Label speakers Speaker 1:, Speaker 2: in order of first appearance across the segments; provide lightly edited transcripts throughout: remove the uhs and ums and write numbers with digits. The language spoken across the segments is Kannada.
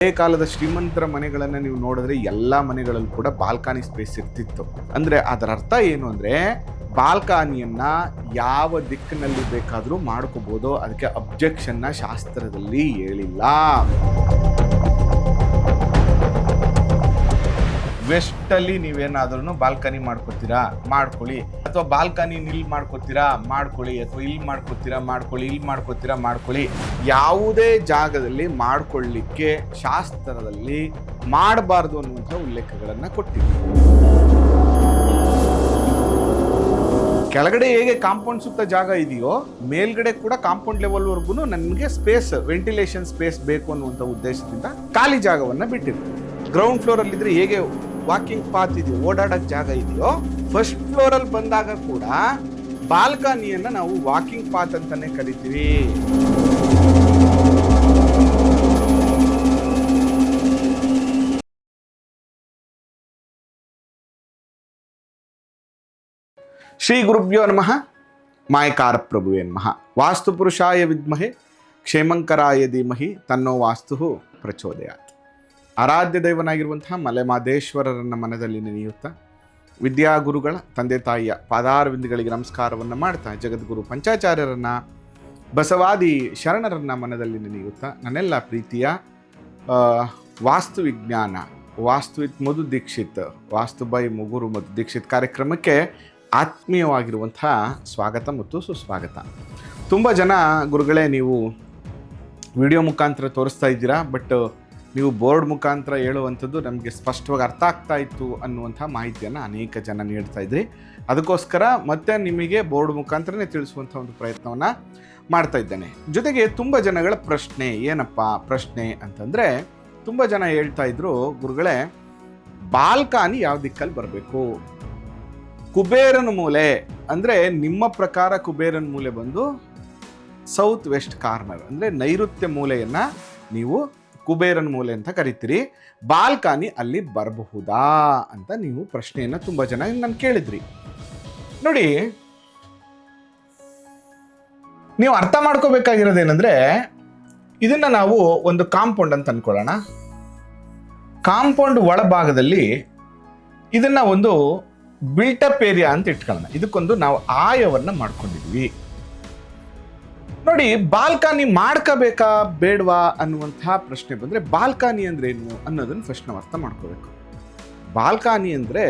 Speaker 1: ಹಳೆ ಕಾಲದ ಶ್ರೀಮಂತರ ಮನೆಗಳನ್ನ ನೀವು ನೋಡಿದ್ರೆ ಎಲ್ಲಾ ಮನೆಗಳಲ್ಲೂ ಕೂಡ ಬಾಲ್ಕನಿ ಸ್ಪೇಸ್ ಇರ್ತಿತ್ತು. ಅಂದ್ರೆ ಅದರ ಅರ್ಥ ಏನು ಅಂದ್ರೆ ಬಾಲ್ಕನಿಯನ್ನ ಯಾವ ದಿಕ್ಕಿನಲ್ಲಿ ಬೇಕಾದರೂ ಮಾಡ್ಕೋಬಹುದು. ಅದಕ್ಕೆ ಅಬ್ಜೆಕ್ಷನ್ ಶಾಸ್ತ್ರದಲ್ಲಿ ಹೇಳಿಲ್ಲ. ವೆಸ್ಟ್ ಅಲ್ಲಿ ನೀವೇನಾದ್ರೂ ಬಾಲ್ಕನಿ ಮಾಡ್ಕೋತೀರಾ ಮಾಡ್ಕೊಳ್ಳಿ, ಅಥವಾ ಬಾಲ್ಕನಿ ಇಲ್ಲಿ ಮಾಡ್ಕೋತೀರಾ ಮಾಡ್ಕೊಳ್ಳಿ, ಅಥವಾ ಇಲ್ಲಿ ಮಾಡ್ಕೋತೀರಾ ಮಾಡ್ಕೊಳ್ಳಿ, ಇಲ್ಲಿ ಮಾಡ್ಕೋತೀರಾ ಮಾಡ್ಕೊಳ್ಳಿ. ಯಾವುದೇ ಜಾಗದಲ್ಲಿ ಮಾಡ್ಕೊಳ್ಳಿಕ್ಕೆ ಶಾಸ್ತ್ರದಲ್ಲಿ ಮಾಡಬಾರ್ದು ಅನ್ನುವಂಥ ಉಲ್ಲೇಖಗಳನ್ನ ಕೊಟ್ಟಿದೆ. ಕೆಳಗಡೆ ಹೇಗೆ ಕಾಂಪೌಂಡ್ ಸುತ್ತ ಜಾಗ ಇದೆಯೋ ಮೇಲ್ಗಡೆ ಕೂಡ ಕಾಂಪೌಂಡ್ ಲೆವೆಲ್ ವರ್ಗು ನನಗೆ ಸ್ಪೇಸ್, ವೆಂಟಿಲೇಷನ್ ಸ್ಪೇಸ್ ಬೇಕು ಅನ್ನುವಂಥ ಉದ್ದೇಶದಿಂದ ಖಾಲಿ ಜಾಗವನ್ನ ಬಿಟ್ಟಿರ್ತೀವಿ. ಗ್ರೌಂಡ್ ಫ್ಲೋರ್ ಅಲ್ಲಿ ಇದ್ರೆ ಹೇಗೆ ವಾಕಿಂಗ್ ಪಾತ್ ಇದೆಯೋ, ಓಡಾಡಕ್ ಜಾಗ ಇದೆಯೋ, ಫಸ್ಟ್ ಫ್ಲೋರ್ ಅಲ್ಲಿ ಬಂದಾಗ ಕೂಡ ಬಾಲ್ಕನಿಯನ್ನ ನಾವು ವಾಕಿಂಗ್ ಪಾತ್ ಅಂತಾನೆ ಕರಿತೀವಿ. ಶ್ರೀ ಗುರುಭ್ಯೋ ನಮಃ. ಮಾಯಕಾರ ಪ್ರಭುವೇ ನಮಃ. ವಾಸ್ತು ಪುರುಷಾಯ ವಿದ್ಮಹೆ ಕ್ಷೇಮಂಕರಾಯ ಧೀಮಹಿ ತನ್ನೋ ವಾಸ್ತು ಪ್ರಚೋದಯಾತ್. ಆರಾಧ್ಯ ದೈವನಾಗಿರುವಂತಹ ಮಲೆಮಾದೇಶ್ವರರನ್ನ ಮನದಲ್ಲಿ ನೆನೆಯುತ್ತಾ ವಿದ್ಯಾಗುರುಗಳ ತಂದೆ ತಾಯಿಯ ಪಾದಾರವಿಂದಗಳಿಗೆ ನಮಸ್ಕಾರವನ್ನು ಮಾಡ್ತಾ ಜಗದ್ಗುರು ಪಂಚಾಚಾರ್ಯರನ್ನ ಬಸವಾದಿ ಶರಣರನ್ನ ಮನದಲ್ಲಿ ನೆನೆಯುತ್ತಾ ನನ್ನೆಲ್ಲ ಪ್ರೀತಿಯ ವಾಸ್ತು ವಿಜ್ಞಾನ ವಾಸ್ತು ವಿತ್ ಮಧು ದೀಕ್ಷಿತ್, ವಾಸ್ತು ಬೈ ಮುಗುರು ಮಧು ದೀಕ್ಷಿತ್ ಕಾರ್ಯಕ್ರಮಕ್ಕೆ ಆತ್ಮೀಯವಾಗಿರುವಂಥ ಸ್ವಾಗತ ಮತ್ತು ಸುಸ್ವಾಗತ. ತುಂಬ ಜನ ಗುರುಗಳೇ ನೀವು ವಿಡಿಯೋ ಮುಖಾಂತರ ತೋರಿಸ್ತಾ ಇದ್ದೀರಾ, ಬಟ್ ನೀವು ಬೋರ್ಡ್ ಮುಖಾಂತರ ಹೇಳುವಂಥದ್ದು ನಮಗೆ ಸ್ಪಷ್ಟವಾಗಿ ಅರ್ಥ ಆಗ್ತಾ ಇತ್ತು ಅನ್ನುವಂಥ ಮಾಹಿತಿಯನ್ನು ಅನೇಕ ಜನ ನೀಡ್ತಾ ಇದ್ರಿ. ಅದಕ್ಕೋಸ್ಕರ ಮತ್ತೆ ನಿಮಗೆ ಬೋರ್ಡ್ ಮುಖಾಂತರನೇ ತಿಳಿಸುವಂಥ ಒಂದು ಪ್ರಯತ್ನವನ್ನು ಮಾಡ್ತಾ ಇದ್ದೇನೆ. ಜೊತೆಗೆ ತುಂಬ ಜನಗಳ ಪ್ರಶ್ನೆ ಏನಪ್ಪ ಪ್ರಶ್ನೆ ಅಂತಂದರೆ, ತುಂಬ ಜನ ಹೇಳ್ತಾ ಇದ್ರು ಗುರುಗಳೇ ಬಾಲ್ಕನಿ ಯಾವ ದಿಕ್ಕಲ್ಲಿ ಬರಬೇಕು, ಕುಬೇರನ ಮೂಲೆ ಅಂದರೆ ನಿಮ್ಮ ಪ್ರಕಾರ ಕುಬೇರನ ಮೂಲೆ ಬಂದು ಸೌತ್ ವೆಸ್ಟ್ ಕಾರ್ನರ್ ಅಂದರೆ ನೈಋತ್ಯ ಮೂಲೆಯನ್ನು ನೀವು ಕುಬೇರನ ಮೂಲೆ ಅಂತ ಕರಿತೀರಿ, ಬಾಲ್ಕನಿ ಅಲ್ಲಿ ಬರಬಹುದಾ ಅಂತ ನೀವು ಪ್ರಶ್ನೆಯನ್ನು ತುಂಬ ಜನ ನಾನು ಕೇಳಿದ್ರಿ. ನೋಡಿ, ನೀವು ಅರ್ಥ ಮಾಡ್ಕೋಬೇಕಾಗಿರೋದೇನೆಂದ್ರೆ, ಇದನ್ನ ನಾವು ಒಂದು ಕಾಂಪೌಂಡ್ ಅಂತ ಅನ್ಕೊಳ್ಳೋಣ. ಕಾಂಪೌಂಡ್ ಒಳಭಾಗದಲ್ಲಿ ಇದನ್ನ ಒಂದು ಬಿಲ್ಟಪ್ ಏರಿಯಾ ಅಂತ ಇಟ್ಕೊಳ್ಳೋಣ. ಇದಕ್ಕೊಂದು ನಾವು ಆಯವನ್ನ ಮಾಡ್ಕೊಂಡಿದ್ವಿ. ನೋಡಿ, ಬಾಲ್ಕನಿ ಮಾಡ್ಕೋಬೇಕಾ ಬೇಡವಾ ಅನ್ನುವಂತಹ ಪ್ರಶ್ನೆ ಬಂದರೆ ಬಾಲ್ಕನಿ ಅಂದ್ರೆ ಏನು ಅನ್ನೋದನ್ನು ಫಸ್ಟ್ ನಾವು ಅರ್ಥ ಮಾಡ್ಕೋಬೇಕು. ಬಾಲ್ಕನಿ ಅಂದರೆ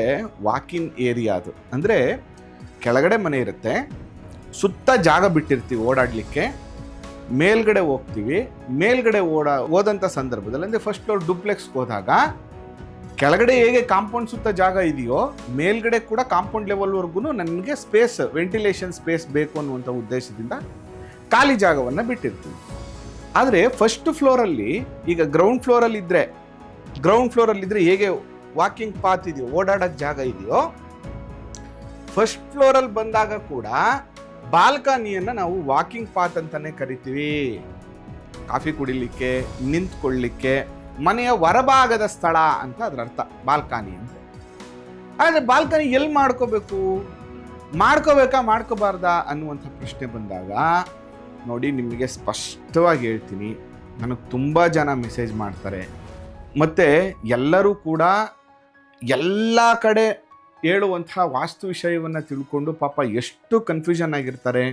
Speaker 1: ವಾಕಿನ್ ಏರಿಯಾ. ಅದು ಅಂದರೆ ಕೆಳಗಡೆ ಮನೆ ಇರುತ್ತೆ, ಸುತ್ತ ಜಾಗ ಬಿಟ್ಟಿರ್ತೀವಿ ಓಡಾಡಲಿಕ್ಕೆ, ಮೇಲ್ಗಡೆ ಹೋಗ್ತೀವಿ. ಮೇಲ್ಗಡೆ ಹೋದಂಥ ಸಂದರ್ಭದಲ್ಲಿ ಅಂದರೆ ಫಸ್ಟ್ ಫ್ಲೋರ್ ಡುಪ್ಲೆಕ್ಸ್ಗೆ ಹೋದಾಗ ಕೆಳಗಡೆ ಹೇಗೆ ಕಾಂಪೌಂಡ್ ಸುತ್ತ ಜಾಗ ಇದೆಯೋ ಮೇಲ್ಗಡೆ ಕೂಡ ಕಾಂಪೌಂಡ್ ಲೆವೆಲ್ವರೆಗೂ ನನಗೆ ಸ್ಪೇಸ್, ವೆಂಟಿಲೇಷನ್ ಸ್ಪೇಸ್ ಬೇಕು ಅನ್ನುವಂಥ ಉದ್ದೇಶದಿಂದ ಖಾಲಿ ಜಾಗವನ್ನು ಬಿಟ್ಟಿರ್ತೀವಿ. ಆದರೆ ಫಸ್ಟ್ ಫ್ಲೋರಲ್ಲಿ, ಈಗ ಗ್ರೌಂಡ್ ಫ್ಲೋರಲ್ಲಿ ಇದ್ದರೆ ಹೇಗೆ ವಾಕಿಂಗ್ ಪಾತ್ ಇದೆಯೋ, ಓಡಾಡೋಕ್ಕೆ ಜಾಗ ಇದೆಯೋ, ಫಸ್ಟ್ ಫ್ಲೋರಲ್ಲಿ ಬಂದಾಗ ಕೂಡ ಬಾಲ್ಕನಿಯನ್ನು ನಾವು ವಾಕಿಂಗ್ ಪಾತ್ ಅಂತಾನೆ ಕರಿತೀವಿ. ಕಾಫಿ ಕುಡಿಲಿಕ್ಕೆ, ನಿಂತ್ಕೊಳ್ಳಿಕ್ಕೆ, ಮನೆಯ ಹೊರಭಾಗದ ಸ್ಥಳ ಅಂತ ಅದರ ಅರ್ಥ ಬಾಲ್ಕನಿ ಅಂತ. ಆದರೆ ಬಾಲ್ಕನಿ ಎಲ್ಲಿ ಮಾಡ್ಕೋಬೇಕಾ ಮಾಡ್ಕೋಬಾರ್ದಾ ಅನ್ನುವಂಥ ಪ್ರಶ್ನೆ ಬಂದಾಗ ನೋಡಿ, ನಿಮಗೆ ಸ್ಪಷ್ಟವಾಗಿ ಹೇಳ್ತೀನಿ. ನನಗೆ ತುಂಬ ಜನ ಮೆಸೇಜ್ ಮಾಡ್ತಾರೆ, ಮತ್ತು ಎಲ್ಲರೂ ಕೂಡ ಎಲ್ಲ ಕಡೆ ಹೇಳುವಂಥ ವಾಸ್ತು ವಿಷಯವನ್ನು ತಿಳ್ಕೊಂಡು ಪಾಪ ಎಷ್ಟು ಕನ್ಫ್ಯೂಷನ್ ಆಗಿರ್ತಾರೆ.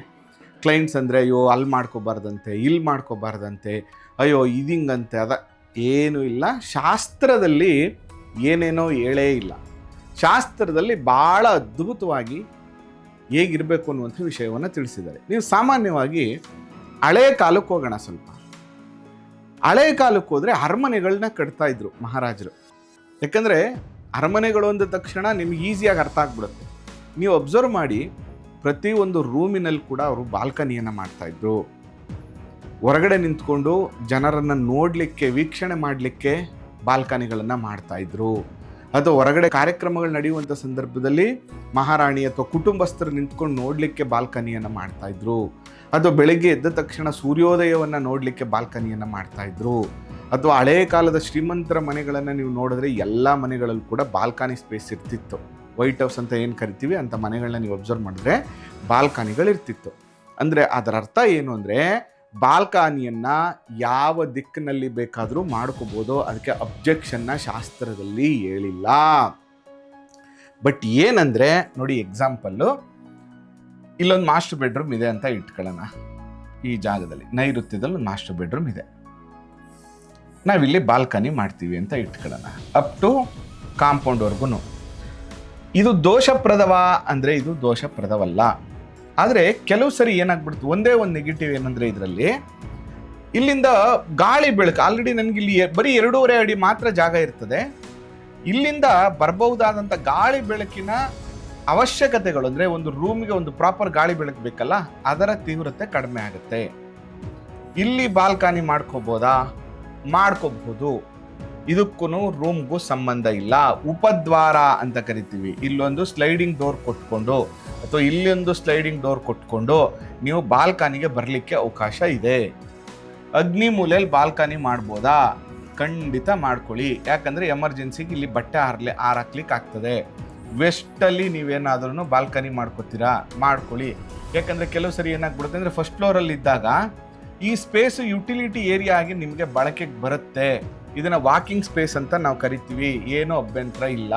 Speaker 1: ಕ್ಲೈಂಟ್ಸ್ ಅಂದರೆ ಅಯ್ಯೋ ಅಲ್ಲಿ ಮಾಡ್ಕೋಬಾರ್ದಂತೆ, ಇಲ್ಲಿ ಮಾಡ್ಕೋಬಾರ್ದಂತೆ, ಅಯ್ಯೋ ಇದಿಂಗಂತೆ. ಏನೂ ಇಲ್ಲ. ಶಾಸ್ತ್ರದಲ್ಲಿ ಏನೇನೋ ಹೇಳೇ ಇಲ್ಲ. ಶಾಸ್ತ್ರದಲ್ಲಿ ಭಾಳ ಅದ್ಭುತವಾಗಿ ಹೇಗಿರಬೇಕು ಅನ್ನುವಂಥ ವಿಷಯವನ್ನು ತಿಳಿಸಿದ್ದಾರೆ. ನೀವು ಸಾಮಾನ್ಯವಾಗಿ ಹಳೆ ಕಾಲಕ್ಕೆ ಹೋಗೋಣ. ಸ್ವಲ್ಪ ಹಳೆ ಕಾಲಕ್ಕೆ ಹೋದರೆ ಅರಮನೆಗಳನ್ನ ಕಟ್ತಾ ಇದ್ರು ಮಹಾರಾಜರು. ಯಾಕಂದರೆ ಅರಮನೆಗಳು ಅಂದ ತಕ್ಷಣ ನಿಮ್ಗೆ ಈಸಿಯಾಗಿ ಅರ್ಥ ಆಗ್ಬಿಡುತ್ತೆ. ನೀವು ಅಬ್ಸರ್ವ್ ಮಾಡಿ, ಪ್ರತಿಯೊಂದು ರೂಮಿನಲ್ಲಿ ಕೂಡ ಅವರು ಬಾಲ್ಕನಿಯನ್ನು ಮಾಡ್ತಾಯಿದ್ರು. ಹೊರಗಡೆ ನಿಂತ್ಕೊಂಡು ಜನರನ್ನು ನೋಡಲಿಕ್ಕೆ, ವೀಕ್ಷಣೆ ಮಾಡಲಿಕ್ಕೆ ಬಾಲ್ಕನಿಗಳನ್ನು ಮಾಡ್ತಾಯಿದ್ರು. ಅಥವಾ ಹೊರಗಡೆ ಕಾರ್ಯಕ್ರಮಗಳು ನಡೆಯುವಂಥ ಸಂದರ್ಭದಲ್ಲಿ ಮಹಾರಾಣಿ ಅಥವಾ ಕುಟುಂಬಸ್ಥರು ನಿಂತ್ಕೊಂಡು ನೋಡಲಿಕ್ಕೆ ಬಾಲ್ಕನಿಯನ್ನು ಮಾಡ್ತಾಯಿದ್ರು. ಅಥವಾ ಬೆಳಗ್ಗೆ ಎದ್ದ ತಕ್ಷಣ ಸೂರ್ಯೋದಯವನ್ನು ನೋಡಲಿಕ್ಕೆ ಬಾಲ್ಕನಿಯನ್ನು ಮಾಡ್ತಾಯಿದ್ರು. ಅಥವಾ ಹಳೆಯ ಕಾಲದ ಶ್ರೀಮಂತರ ಮನೆಗಳನ್ನು ನೀವು ನೋಡಿದ್ರೆ ಎಲ್ಲ ಮನೆಗಳಲ್ಲೂ ಕೂಡ ಬಾಲ್ಕನಿ ಸ್ಪೇಸ್ ಇರ್ತಿತ್ತು. ವೈಟ್ ಹೌಸ್ ಅಂತ ಏನು ಕರಿತೀವಿ ಅಂಥ ಮನೆಗಳನ್ನ ನೀವು ಅಬ್ಸರ್ವ್ ಮಾಡಿದ್ರೆ ಬಾಲ್ಕನಿಗಳಿರ್ತಿತ್ತು. ಅಂದರೆ ಅದರ ಅರ್ಥ ಏನು ಅಂದರೆ ಬಾಲ್ಕನಿಯನ್ನು ಯಾವ ದಿಕ್ಕಿನಲ್ಲಿ ಬೇಕಾದರೂ ಮಾಡ್ಕೋಬೋದು, ಅದಕ್ಕೆ ಅಬ್ಜೆಕ್ಷನ್ನ ಶಾಸ್ತ್ರದಲ್ಲಿ ಹೇಳಿಲ್ಲ. ಬಟ್ ಏನಂದರೆ ನೋಡಿ, ಎಕ್ಸಾಂಪಲ್ಲು ಇಲ್ಲೊಂದು ಮಾಸ್ಟರ್ ಬೆಡ್ರೂಮ್ ಇದೆ ಅಂತ ಇಟ್ಕೊಳ್ಳೋಣ. ಈ ಜಾಗದಲ್ಲಿ ನೈಋತ್ಯದಲ್ಲಿ ಒಂದು ಮಾಸ್ಟರ್ ಬೆಡ್ರೂಮ್ ಇದೆ, ನಾವಿಲ್ಲಿ ಬಾಲ್ಕನಿ ಮಾಡ್ತೀವಿ ಅಂತ ಇಟ್ಕೊಳ್ಳೋಣ. ಅಪ್ ಟು ಕಾಂಪೌಂಡ್ವರೆಗೂ ಇದು ದೋಷಪ್ರದವಾ ಅಂದರೆ ಇದು ದೋಷಪ್ರದವಲ್ಲ. ಆದರೆ ಕೆಲವು ಸರಿ ಏನಾಗ್ಬಿಡ್ತು, ಒಂದೇ ಒಂದು ನೆಗೆಟಿವ್ ಏನಂದರೆ ಇದರಲ್ಲಿ ಇಲ್ಲಿಂದ ಗಾಳಿ ಬೆಳಕು, ಆಲ್ರೆಡಿ ನನಗೆ ಇಲ್ಲಿ ಬರೀ 2.5 ಅಡಿ ಮಾತ್ರ ಜಾಗ ಇರ್ತದೆ. ಇಲ್ಲಿಂದ ಬರಬಹುದಾದಂಥ ಗಾಳಿ ಬೆಳಕಿನ ಅವಶ್ಯಕತೆಗಳು ಅಂದರೆ ಒಂದು ರೂಮಿಗೆ ಒಂದು ಪ್ರಾಪರ್ ಗಾಳಿ ಬೆಳಕು ಬೇಕಲ್ಲ, ಅದರ ತೀವ್ರತೆ ಕಡಿಮೆ ಆಗುತ್ತೆ. ಇಲ್ಲಿ ಬಾಲ್ಕನಿ ಮಾಡ್ಕೋಬೋದಾ? ಮಾಡ್ಕೋಬಹುದು. ಇದಕ್ಕೂ ರೂಮ್ಗೂ ಸಂಬಂಧ ಇಲ್ಲ. ಉಪದ್ವಾರ ಅಂತ ಕರಿತೀವಿ. ಇಲ್ಲೊಂದು ಸ್ಲೈಡಿಂಗ್ ಡೋರ್ ಕೊಟ್ಕೊಂಡು ಅಥವಾ ಇಲ್ಲೊಂದು ಸ್ಲೈಡಿಂಗ್ ಡೋರ್ ಕೊಟ್ಕೊಂಡು ನೀವು ಬಾಲ್ಕನಿಗೆ ಬರಲಿಕ್ಕೆ ಅವಕಾಶ ಇದೆ. ಅಗ್ನಿ ಮೂಲೆಯಲ್ಲಿ ಬಾಲ್ಕನಿ ಮಾಡ್ಬೋದಾ? ಖಂಡಿತ ಮಾಡ್ಕೊಳ್ಳಿ. ಯಾಕಂದರೆ ಎಮರ್ಜೆನ್ಸಿಗೆ ಇಲ್ಲಿ ಬಟ್ಟೆ ಹಾರಾಕ್ಲಿಕ್ಕೆ ಆಗ್ತದೆ. ವೆಸ್ಟಲ್ಲಿ ನೀವೇನಾದ್ರೂ ಬಾಲ್ಕನಿ ಮಾಡ್ಕೋತೀರಾ, ಮಾಡ್ಕೊಳ್ಳಿ. ಯಾಕಂದರೆ ಕೆಲವು ಸರಿ ಏನಾಗ್ಬಿಡುತ್ತೆ ಅಂದರೆ ಫಸ್ಟ್ ಫ್ಲೋರಲ್ಲಿ ಇದ್ದಾಗ ಈ ಸ್ಪೇಸು ಯುಟಿಲಿಟಿ ಏರಿಯಾ ಆಗಿ ನಿಮಗೆ ಬಳಕೆಗೆ ಬರುತ್ತೆ. ಇದನ್ನು ವಾಕಿಂಗ್ ಸ್ಪೇಸ್ ಅಂತ ನಾವು ಕರಿತೀವಿ. ಏನೂ ಅಭ್ಯಂತರ ಇಲ್ಲ.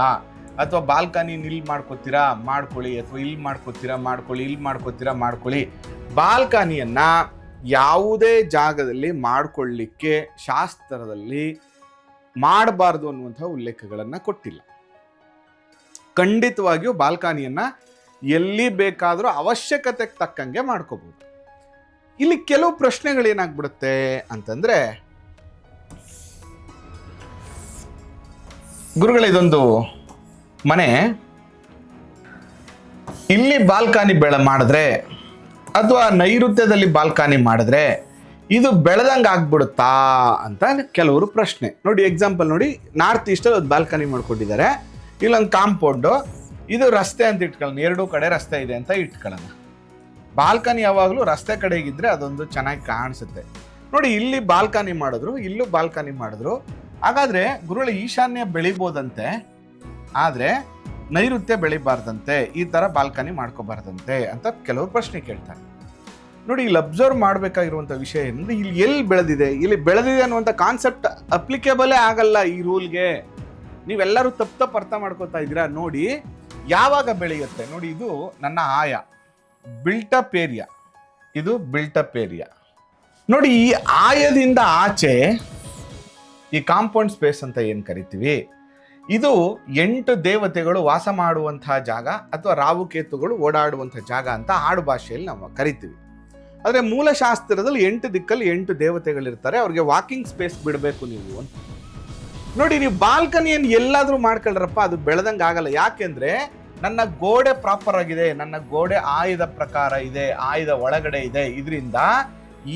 Speaker 1: ಅಥವಾ ಬಾಲ್ಕನಿ ಇಲ್ಲಿ ಮಾಡ್ಕೋತೀರಾ, ಮಾಡ್ಕೊಳ್ಳಿ. ಅಥವಾ ಇಲ್ಲಿ ಮಾಡ್ಕೋತೀರಾ, ಮಾಡ್ಕೊಳ್ಳಿ. ಇಲ್ಲಿ ಮಾಡ್ಕೋತೀರಾ, ಮಾಡ್ಕೊಳ್ಳಿ. ಬಾಲ್ಕನಿಯನ್ನು ಯಾವುದೇ ಜಾಗದಲ್ಲಿ ಮಾಡಿಕೊಳ್ಳಿಕ್ಕೆ ಶಾಸ್ತ್ರದಲ್ಲಿ ಮಾಡಬಾರ್ದು ಅನ್ನುವಂಥ ಉಲ್ಲೇಖಗಳನ್ನು ಕೊಟ್ಟಿಲ್ಲ. ಖಂಡಿತವಾಗಿಯೂ ಬಾಲ್ಕನಿಯನ್ನು ಎಲ್ಲಿ ಬೇಕಾದರೂ ಅವಶ್ಯಕತೆಗೆ ತಕ್ಕಂಗೆ ಮಾಡ್ಕೋಬಹುದು. ಇಲ್ಲಿ ಕೆಲವು ಪ್ರಶ್ನೆಗಳೇನಾಗ್ಬಿಡುತ್ತೆ ಅಂತಂದರೆ, ಗುರುಗಳೇ ಇದೊಂದು ಮನೆ ಇಲ್ಲಿ ಬಾಲ್ಕನಿ ಮಾಡಿದ್ರೆ ಅಥವಾ ನೈಋತ್ಯದಲ್ಲಿ ಬಾಲ್ಕನಿ ಮಾಡಿದ್ರೆ ಇದು ಬೆಳೆದಂಗೆ ಆಗ್ಬಿಡುತ್ತಾ ಅಂತ ಕೆಲವರು ಪ್ರಶ್ನೆ. ನೋಡಿ ಎಕ್ಸಾಂಪಲ್ ನೋಡಿ, ನಾರ್ತ್ ಈಸ್ಟಲ್ಲಿ ಒಂದು ಬಾಲ್ಕನಿ ಮಾಡ್ಕೊಂಡಿದ್ದಾರೆ. ಇಲ್ಲೊಂದು ಕಾಂಪೌಂಡು, ಇದು ರಸ್ತೆ ಅಂತ ಇಟ್ಕೊಳ್ಳೋಣ. 2 ಕಡೆ ರಸ್ತೆ ಇದೆ ಅಂತ ಇಟ್ಕೊಳ್ಳೋಣ. ಬಾಲ್ಕನಿ ಯಾವಾಗಲೂ ರಸ್ತೆ ಕಡೆಗಿದ್ರೆ ಅದೊಂದು ಚೆನ್ನಾಗಿ ಕಾಣಿಸುತ್ತೆ. ನೋಡಿ ಇಲ್ಲಿ ಬಾಲ್ಕನಿ ಮಾಡಿದ್ರು, ಇಲ್ಲೂ ಬಾಲ್ಕನಿ ಮಾಡಿದ್ರು. ಹಾಗಾದರೆ ಗುರುಗಳು ಈಶಾನ್ಯ ಬೆಳಿಬೋದಂತೆ, ಆದರೆ ನೈಋತ್ಯ ಬೆಳಿಬಾರ್ದಂತೆ, ಈ ಥರ ಬಾಲ್ಕನಿ ಮಾಡ್ಕೋಬಾರ್ದಂತೆ ಅಂತ ಕೆಲವರು ಪ್ರಶ್ನೆ ಕೇಳ್ತಾರೆ. ನೋಡಿ ಇಲ್ಲಿ ಅಬ್ಸರ್ವ್ ಮಾಡಬೇಕಾಗಿರುವಂಥ ವಿಷಯ ಏನಂದರೆ, ಇಲ್ಲಿ ಎಲ್ಲಿ ಬೆಳೆದಿದೆ, ಇಲ್ಲಿ ಬೆಳೆದಿದೆ ಅನ್ನುವಂಥ ಕಾನ್ಸೆಪ್ಟ್ ಅಪ್ಲಿಕೇಬಲೇ ಆಗಲ್ಲ ಈ ರೂಲ್ಗೆ. ನೀವೆಲ್ಲರೂ ತಪ್ಪು ಅರ್ಥ ಮಾಡ್ಕೋತಾ ಇದ್ದೀರಾ. ನೋಡಿ ಯಾವಾಗ ಬೆಳೆಯುತ್ತೆ ನೋಡಿ, ಇದು ನನ್ನ ಆಯ ಬಿಲ್ಟಪ್ ಏರಿಯಾ, ಇದು ಬಿಲ್ಟಪ್ ಏರಿಯಾ. ನೋಡಿ ಈ ಆಯದಿಂದ ಆಚೆ ಈ ಕಾಂಪೌಂಡ್ ಸ್ಪೇಸ್ ಅಂತ ಏನು ಕರಿತೀವಿ, ಇದು 8 ದೇವತೆಗಳು ವಾಸ ಮಾಡುವಂತಹ ಜಾಗ ಅಥವಾ ರಾಹುಕೇತುಗಳು ಓಡಾಡುವಂಥ ಜಾಗ ಅಂತ ಆಡು ಭಾಷೆಯಲ್ಲಿ ನಾವು ಕರಿತೀವಿ. ಆದರೆ ಮೂಲಶಾಸ್ತ್ರದಲ್ಲಿ 8 ದಿಕ್ಕಲ್ಲಿ 8 ದೇವತೆಗಳಿರ್ತಾರೆ, ಅವ್ರಿಗೆ ವಾಕಿಂಗ್ ಸ್ಪೇಸ್ ಬಿಡಬೇಕು ನೀವು ಅಂತ. ನೋಡಿ ನೀವು ಬಾಲ್ಕನಿಯನ್ನು ಎಲ್ಲಾದರೂ ಮಾಡ್ಕೊಳ್ರಪ್ಪ, ಅದು ಬೆಳೆದಂಗೆ ಆಗಲ್ಲ. ಯಾಕೆಂದರೆ ನನ್ನ ಗೋಡೆ ಪ್ರಾಪರ್ ಆಗಿದೆ, ನನ್ನ ಗೋಡೆ ಆಯದ ಪ್ರಕಾರ ಇದೆ, ಆಯದ ಒಳಗಡೆ ಇದೆ. ಇದರಿಂದ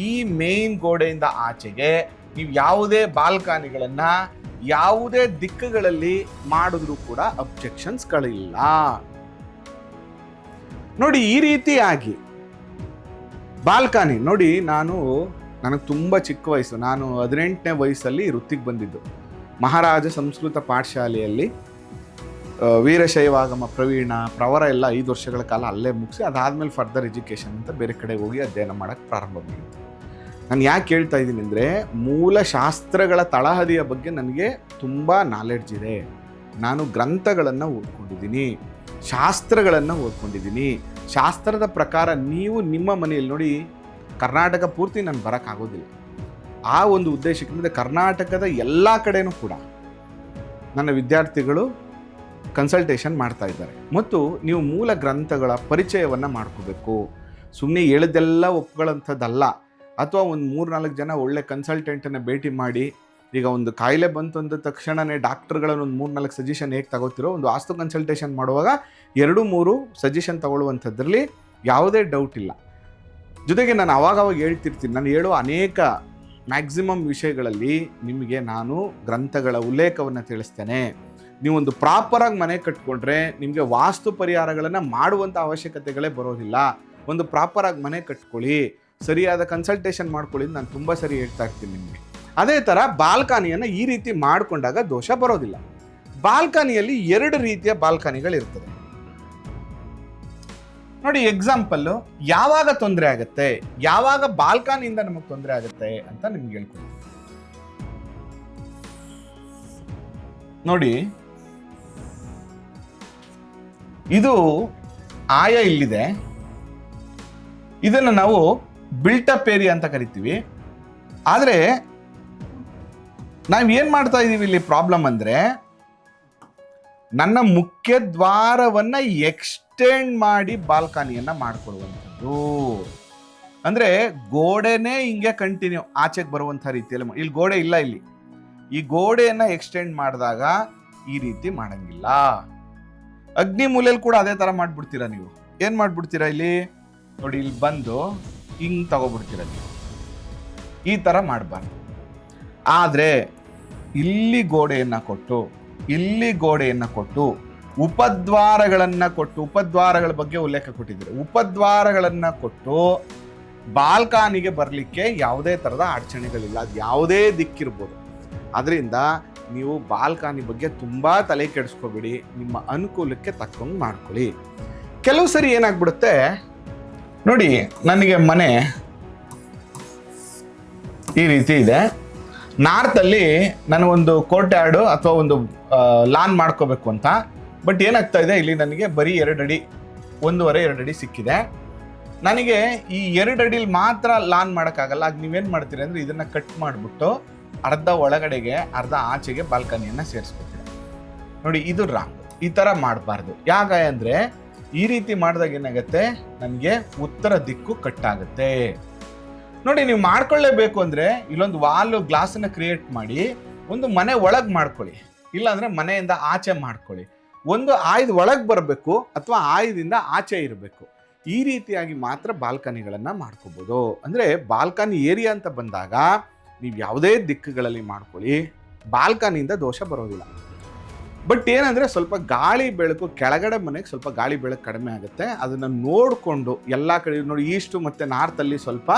Speaker 1: ಈ ಮೇನ್ ಗೋಡೆಯಿಂದ ಆಚೆಗೆ ನೀವು ಯಾವುದೇ ಬಾಲ್ಕನಿಗಳನ್ನು ಯಾವುದೇ ದಿಕ್ಕುಗಳಲ್ಲಿ ಮಾಡಿದ್ರೂ ಕೂಡ ಅಬ್ಜೆಕ್ಷನ್ಸ್ಗಳಿಲ್ಲ. ನೋಡಿ ಈ ರೀತಿಯಾಗಿ ಬಾಲ್ಕನಿ ನೋಡಿ, ನನಗೆ ತುಂಬ ಚಿಕ್ಕ ವಯಸ್ಸು, ನಾನು 18ನೇ ವಯಸ್ಸಲ್ಲಿ ವೃತ್ತಿಗೆ ಬಂದಿದ್ದು. ಮಹಾರಾಜ ಸಂಸ್ಕೃತ ಪಾಠಶಾಲೆಯಲ್ಲಿ ವೀರಶೈವಾಗಮ ಪ್ರವರ ಎಲ್ಲ 5 ವರ್ಷಗಳ ಕಾಲ ಅಲ್ಲೇ ಮುಗಿಸಿ, ಅದಾದಮೇಲೆ ಫರ್ದರ್ ಎಜುಕೇಷನ್ ಅಂತ ಬೇರೆ ಕಡೆ ಹೋಗಿ ಅಧ್ಯಯನ ಮಾಡೋಕ್ಕೆ ಪ್ರಾರಂಭ ಮಾಡಿದ್ದು. ನಾನು ಯಾಕೆ ಹೇಳ್ತಾ ಇದ್ದೀನಿ ಅಂದರೆ, ಮೂಲ ಶಾಸ್ತ್ರಗಳ ತಳಹದಿಯ ಬಗ್ಗೆ ನನಗೆ ತುಂಬ ನಾಲೆಡ್ಜ್ ಇದೆ. ನಾನು ಗ್ರಂಥಗಳನ್ನು ಓದ್ಕೊಂಡಿದ್ದೀನಿ, ಶಾಸ್ತ್ರಗಳನ್ನು ಓದ್ಕೊಂಡಿದ್ದೀನಿ. ಶಾಸ್ತ್ರದ ಪ್ರಕಾರ ನೀವು ನಿಮ್ಮ ಮನೆಯಲ್ಲಿ ನೋಡಿ, ಕರ್ನಾಟಕ ಪೂರ್ತಿ ನಾನು ಬರೋಕ್ಕಾಗೋದಿಲ್ಲ. ಆ ಒಂದು ಉದ್ದೇಶಕ್ಕಿಂತ ಕರ್ನಾಟಕದ ಎಲ್ಲ ಕಡೆನೂ ಕೂಡ ನನ್ನ ವಿದ್ಯಾರ್ಥಿಗಳು ಕನ್ಸಲ್ಟೇಷನ್ ಮಾಡ್ತಾ ಇದ್ದಾರೆ. ಮತ್ತು ನೀವು ಮೂಲ ಗ್ರಂಥಗಳ ಪರಿಚಯವನ್ನು ಮಾಡ್ಕೋಬೇಕು. ಸುಮ್ಮನೆ ಹೇಳಿದೆಲ್ಲ ಒಪ್ಕೊಳ್ಳೋಂಥದ್ದಲ್ಲ. ಅಥವಾ ಒಂದು 3-4 ಜನ ಒಳ್ಳೆ ಕನ್ಸಲ್ಟೆಂಟನ್ನು ಭೇಟಿ ಮಾಡಿ, ಈಗ ಒಂದು ಕಾಯಿಲೆ ಬಂತು ಅಂದ ತಕ್ಷಣವೇ ಡಾಕ್ಟರ್ಗಳನ್ನು ಒಂದು 3-4 ಸಜೆಷನ್ ಹೇಗೆ ತಗೋತಿರೋ, ಒಂದು ವಾಸ್ತು ಕನ್ಸಲ್ಟೇಷನ್ ಮಾಡುವಾಗ 2-3 ಸಜೆಷನ್ ತಗೊಳ್ಳುವಂಥದ್ರಲ್ಲಿ ಯಾವುದೇ ಡೌಟ್ ಇಲ್ಲ. ಜೊತೆಗೆ ನಾನು ಅವಾಗ ಹೇಳ್ತಿರ್ತೀನಿ, ನಾನು ಹೇಳುವ ಅನೇಕ ಮ್ಯಾಕ್ಸಿಮಮ್ ವಿಷಯಗಳಲ್ಲಿ ನಿಮಗೆ ನಾನು ಗ್ರಂಥಗಳ ಉಲ್ಲೇಖವನ್ನು ತಿಳಿಸ್ತೇನೆ. ನೀವೊಂದು ಪ್ರಾಪರಾಗಿ ಮನೆ ಕಟ್ಕೊಂಡ್ರೆ ನಿಮಗೆ ವಾಸ್ತು ಪರಿಹಾರಗಳನ್ನು ಮಾಡುವಂಥ ಅವಶ್ಯಕತೆಗಳೇ ಬರೋದಿಲ್ಲ. ಒಂದು ಪ್ರಾಪರಾಗಿ ಮನೆ ಕಟ್ಕೊಳ್ಳಿ, ಸರಿಯಾದ ಕನ್ಸಲ್ಟೇಷನ್ ಮಾಡ್ಕೊಳ್ಳಿ, ನಾನು ತುಂಬ ಸರಿ ಹೇಳ್ತಾ ಇರ್ತೀನಿ ನಿಮಗೆ. ಅದೇ ಥರ ಬಾಲ್ಕನಿಯನ್ನು ಈ ರೀತಿ ಮಾಡಿಕೊಂಡಾಗ ದೋಷ ಬರೋದಿಲ್ಲ. ಬಾಲ್ಕನಿಯಲ್ಲಿ 2 ರೀತಿಯ ಬಾಲ್ಕನಿಗಳಿರ್ತದೆ. ನೋಡಿ ಎಕ್ಸಾಂಪಲ್ಲು, ಯಾವಾಗ ತೊಂದರೆ ಆಗುತ್ತೆ, ಯಾವಾಗ ಬಾಲ್ಕನಿಯಿಂದ ನಮಗೆ ತೊಂದರೆ ಆಗುತ್ತೆ ಅಂತ ನಿಮ್ಗೆ ಹೇಳ್ಕೊಡ್ತೀನಿ. ನೋಡಿ, ಇದು ಆಯ ಇಲ್ಲಿದೆ, ಇದನ್ನು ನಾವು ಬಿಲ್ಟಪ್ ಏರಿಯಾ ಅಂತ ಕರಿತೀವಿ. ಆದರೆ ನಾವು ಏನು ಮಾಡ್ತಾ ಇದ್ದೀವಿ ಇಲ್ಲಿ ಪ್ರಾಬ್ಲಮ್ ಅಂದರೆ, ನನ್ನ ಮುಖ್ಯ ದ್ವಾರವನ್ನು ಎಕ್ಸ್ಟೆಂಡ್ ಮಾಡಿ ಬಾಲ್ಕನಿಯನ್ನು ಮಾಡಿಕೊಡುವಂಥದ್ದು. ಅಂದರೆ ಗೋಡೆನೇ ಹಿಂಗೆ ಕಂಟಿನ್ಯೂ ಆಚೆಗೆ ಬರುವಂಥ ರೀತಿಯಲ್ಲಿ, ಇಲ್ಲಿ ಗೋಡೆ ಇಲ್ಲ, ಇಲ್ಲಿ ಈ ಗೋಡೆಯನ್ನು ಎಕ್ಸ್ಟೆಂಡ್ ಮಾಡಿದಾಗ ಈ ರೀತಿ ಮಾಡಂಗಿಲ್ಲ. ಅಗ್ನಿ ಮೂಲೆಯಲ್ಲಿ ಕೂಡ ಅದೇ ಥರ ಮಾಡಿಬಿಡ್ತೀರಾ ನೀವು. ಏನು ಮಾಡಿಬಿಡ್ತೀರಾ ಇಲ್ಲಿ ನೋಡಿ, ಇಲ್ಲಿ ಬಂದು ಹಿಂಗೆ ತಗೋಬಿಡ್ತೀರ ನೀವು, ಈ ಥರ ಮಾಡಬಾರ್ದು. ಆದರೆ ಇಲ್ಲಿ ಗೋಡೆಯನ್ನು ಕೊಟ್ಟು, ಇಲ್ಲಿ ಗೋಡೆಯನ್ನು ಕೊಟ್ಟು, ಉಪದ್ವಾರಗಳನ್ನು ಕೊಟ್ಟು, ಉಪದ್ವಾರಗಳ ಬಗ್ಗೆ ಉಲ್ಲೇಖ ಕೊಟ್ಟಿದ್ದೀರಿ, ಉಪದ್ವಾರಗಳನ್ನು ಕೊಟ್ಟು ಬಾಲ್ಕನಿಗೆ ಬರಲಿಕ್ಕೆ ಯಾವುದೇ ಥರದ ಅಡಚಣೆಗಳಿಲ್ಲ. ಅದು ಯಾವುದೇ ದಿಕ್ಕಿರ್ಬೋದು. ಅದರಿಂದ ನೀವು ಬಾಲ್ಕನಿ ಬಗ್ಗೆ ತುಂಬ ತಲೆ ಕೆಡಿಸ್ಕೋಬೇಡಿ, ನಿಮ್ಮ ಅನುಕೂಲಕ್ಕೆ ತಕ್ಕಂಗೆ ಮಾಡ್ಕೊಳ್ಳಿ. ಕೆಲವು ಸರಿ ಏನಾಗ್ಬಿಡುತ್ತೆ ನೋಡಿ, ನನಗೆ ಮನೆ ಈ ರೀತಿ ಇದೆ, ನಾರ್ತಲ್ಲಿ ನನಗೊಂದು ಕೋರ್ಟ್ ಯಾರ್ಡು ಅಥವಾ ಒಂದು ಲಾನ್ ಮಾಡ್ಕೋಬೇಕು ಅಂತ. ಬಟ್ ಏನಾಗ್ತಾ ಇದೆ, ಇಲ್ಲಿ ನನಗೆ ಬರೀ 2 ಅಡಿ 1.5-2 ಅಡಿ ಸಿಕ್ಕಿದೆ. ನನಗೆ ಈ 2 ಅಡಿಲಿ ಮಾತ್ರ ಲಾನ್ ಮಾಡೋಕ್ಕಾಗಲ್ಲ. ಆಗ ನೀವೇನು ಮಾಡ್ತೀರಿ ಅಂದರೆ, ಇದನ್ನು ಕಟ್ ಮಾಡಿಬಿಟ್ಟು ಅರ್ಧ ಒಳಗಡೆಗೆ ಅರ್ಧ ಆಚೆಗೆ ಬಾಲ್ಕನಿಯನ್ನು ಸೇರಿಸ್ಕೊತೀರ. ನೋಡಿ, ಇದು ರಾಂಗ್. ಈ ಥರ ಮಾಡಬಾರ್ದು. ಯಾಕೆ ಅಂದರೆ, ಈ ರೀತಿ ಮಾಡಿದಾಗ ಏನಾಗುತ್ತೆ, ನನಗೆ ಉತ್ತರ ದಿಕ್ಕು ಕಟ್ಟಾಗುತ್ತೆ. ನೋಡಿ, ನೀವು ಮಾಡ್ಕೊಳ್ಳೇಬೇಕು ಅಂದರೆ ಇಲ್ಲೊಂದು ವಾಲ್ ಗ್ಲಾಸನ್ನು ಕ್ರಿಯೇಟ್ ಮಾಡಿ ಒಂದು ಮನೆ ಒಳಗೆ ಮಾಡ್ಕೊಳ್ಳಿ, ಇಲ್ಲಾಂದರೆ ಮನೆಯಿಂದ ಆಚೆ ಮಾಡ್ಕೊಳ್ಳಿ. ಒಂದು ಆಯ್ದು ಒಳಗೆ ಬರಬೇಕು ಅಥವಾ ಆಯ್ದಿಂದ ಆಚೆ ಇರಬೇಕು. ಈ ರೀತಿಯಾಗಿ ಮಾತ್ರ ಬಾಲ್ಕನಿಗಳನ್ನು ಮಾಡ್ಕೋಬೋದು. ಅಂದರೆ ಬಾಲ್ಕನಿ ಏರಿಯಾ ಅಂತ ಬಂದಾಗ ನೀವು ಯಾವುದೇ ದಿಕ್ಕುಗಳಲ್ಲಿ ಮಾಡ್ಕೊಳ್ಳಿ, ಬಾಲ್ಕನಿಯಿಂದ ದೋಷ ಬರೋದಿಲ್ಲ. ಬಟ್ ಏನಂದರೆ, ಸ್ವಲ್ಪ ಗಾಳಿ ಬೆಳಕು ಕೆಳಗಡೆ ಮನೆಗೆ ಸ್ವಲ್ಪ ಗಾಳಿ ಬೆಳಕು ಕಡಿಮೆ ಆಗುತ್ತೆ. ಅದನ್ನು ನೋಡಿಕೊಂಡು ಎಲ್ಲ ಕಡೆ ನೋಡಿ, ಈಸ್ಟು ಮತ್ತು ನಾರ್ತಲ್ಲಿ ಸ್ವಲ್ಪ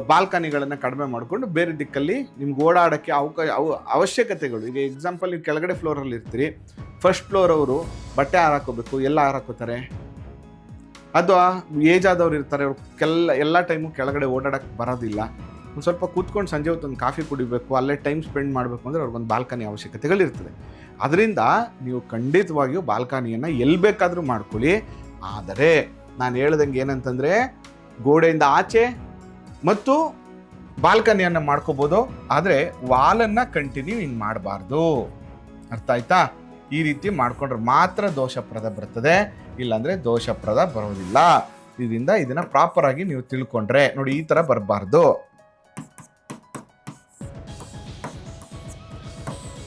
Speaker 1: ಬಾಲ್ಕನಿಗಳನ್ನು ಕಡಿಮೆ ಮಾಡಿಕೊಂಡು ಬೇರೆ ದಿಕ್ಕಲ್ಲಿ ನಿಮ್ಗೆ ಓಡಾಡೋಕ್ಕೆ ಅವಶ್ಯಕತೆಗಳು. ಈಗ ಎಕ್ಸಾಂಪಲ್, ನೀವು ಕೆಳಗಡೆ ಫ್ಲೋರಲ್ಲಿ ಇರ್ತೀರಿ, ಫಸ್ಟ್ ಫ್ಲೋರ್ ಅವರು ಬಟ್ಟೆ ಹಾರಾಕೋಬೇಕು, ಎಲ್ಲ ಹಾರಾಕೋತಾರೆ. ಅದು ಏಜ್ ಆದವ್ರು ಇರ್ತಾರೆ, ಅವ್ರು ಎಲ್ಲ ಟೈಮು ಕೆಳಗಡೆ ಓಡಾಡೋಕ್ಕೆ ಬರೋದಿಲ್ಲ. ಒಂದು ಸ್ವಲ್ಪ ಕೂತ್ಕೊಂಡು ಸಂಜೆ ಹೊತ್ತು ಒಂದು ಕಾಫಿ ಕುಡಿಬೇಕು, ಅಲ್ಲೇ ಟೈಮ್ ಸ್ಪೆಂಡ್ ಮಾಡಬೇಕು ಅಂದರೆ ಅವ್ರಿಗೊಂದು ಬಾಲ್ಕನಿ ಅವಶ್ಯಕತೆಗಳಿರ್ತದೆ. ಅದರಿಂದ ನೀವು ಖಂಡಿತವಾಗಿಯೂ ಬಾಲ್ಕನಿಯನ್ನು ಎಲ್ಲಿ ಬೇಕಾದರೂ ಮಾಡ್ಕೊಳ್ಳಿ. ಆದರೆ ನಾನು ಹೇಳ್ದಂಗೆ ಏನಂತಂದರೆ, ಗೋಡೆಯಿಂದ ಆಚೆ ಮತ್ತು ಬಾಲ್ಕನಿಯನ್ನು ಮಾಡ್ಕೋಬೋದು, ಆದರೆ ವಾಲನ್ನು ಕಂಟಿನ್ಯೂ ಹಿಂಗೆ ಮಾಡಬಾರ್ದು. ಅರ್ಥ ಆಯ್ತಾ? ಈ ರೀತಿ ಮಾಡ್ಕೊಂಡ್ರೆ ಮಾತ್ರ ದೋಷಪ್ರದ ಬರ್ತದೆ, ಇಲ್ಲಾಂದರೆ ದೋಷಪ್ರದ ಬರೋದಿಲ್ಲ. ಇದರಿಂದ ಇದನ್ನು ಪ್ರಾಪರಾಗಿ ನೀವು ತಿಳ್ಕೊಂಡ್ರೆ ನೋಡಿ, ಈ ಥರ ಬರಬಾರ್ದು.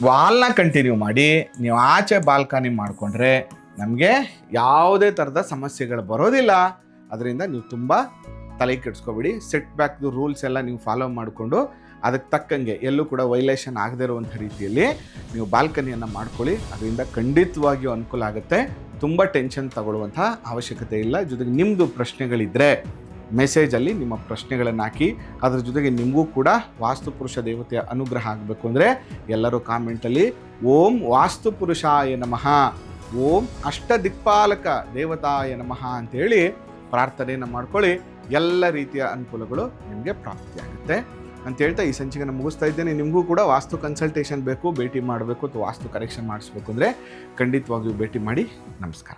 Speaker 1: ವಾಲ್ನ ಕಂಟಿನ್ಯೂ ಮಾಡಿ ನೀವು ಆಚೆ ಬಾಲ್ಕನಿ ಮಾಡಿಕೊಂಡ್ರೆ ನಮಗೆ ಯಾವುದೇ ಥರದ ಸಮಸ್ಯೆಗಳು ಬರೋದಿಲ್ಲ. ಅದರಿಂದ ನೀವು ತುಂಬ ತಲೆ ಕೆಡಿಸ್ಕೊಬೇಡಿ. ಸೆಟ್ ಬ್ಯಾಕ್ದು ರೂಲ್ಸ್ ಎಲ್ಲ ನೀವು ಫಾಲೋ ಮಾಡಿಕೊಂಡು ಅದಕ್ಕೆ ತಕ್ಕಂಗೆ ಎಲ್ಲೂ ಕೂಡ ವೈಲೇಷನ್ ಆಗದೇ ಇರುವಂಥ ರೀತಿಯಲ್ಲಿ ನೀವು ಬಾಲ್ಕನಿಯನ್ನು ಮಾಡ್ಕೊಳ್ಳಿ. ಅದರಿಂದ ಖಂಡಿತವಾಗಿಯೂ ಅನುಕೂಲ ಆಗುತ್ತೆ. ತುಂಬ ಟೆನ್ಷನ್ ತಗೊಳ್ಳುವಂಥ ಅವಶ್ಯಕತೆ ಇಲ್ಲ. ಜೊತೆಗೆ ನಿಮ್ಮದು ಪ್ರಶ್ನೆಗಳಿದ್ದರೆ ಮೆಸೇಜಲ್ಲಿ ನಿಮ್ಮ ಪ್ರಶ್ನೆಗಳನ್ನು ಹಾಕಿ. ಅದ್ರ ಜೊತೆಗೆ ನಿಮಗೂ ಕೂಡ ವಾಸ್ತುಪುರುಷ ದೇವತೆಯ ಅನುಗ್ರಹ ಆಗಬೇಕು ಅಂದರೆ ಎಲ್ಲರೂ ಕಾಮೆಂಟಲ್ಲಿ ಓಂ ವಾಸ್ತುಪುರುಷಾಯ ನಮಃ, ಓಂ ಅಷ್ಟದಿಕ್ಪಾಲಕ ದೇವತಾಯ ನಮಃ ಅಂತೇಳಿ ಪ್ರಾರ್ಥನೆಯನ್ನು ಮಾಡ್ಕೊಳ್ಳಿ. ಎಲ್ಲ ರೀತಿಯ ಅನುಕೂಲಗಳು ನಿಮಗೆ ಪ್ರಾಪ್ತಿಯಾಗುತ್ತೆ ಅಂತ ಹೇಳ್ತಾ ಈ ಸಂಚಿಕೆಯನ್ನು ಮುಗಿಸ್ತಾ ಇದ್ದೇನೆ. ನಿಮಗೂ ಕೂಡ ವಾಸ್ತು ಕನ್ಸಲ್ಟೇಷನ್ ಬೇಕು, ಭೇಟಿ ಮಾಡಬೇಕು ಅಥವಾ ವಾಸ್ತು ಕರೆಕ್ಷನ್ ಮಾಡಿಸ್ಬೇಕು ಅಂದರೆ ಖಂಡಿತವಾಗಿಯೂ ಭೇಟಿ ಮಾಡಿ. ನಮಸ್ಕಾರ.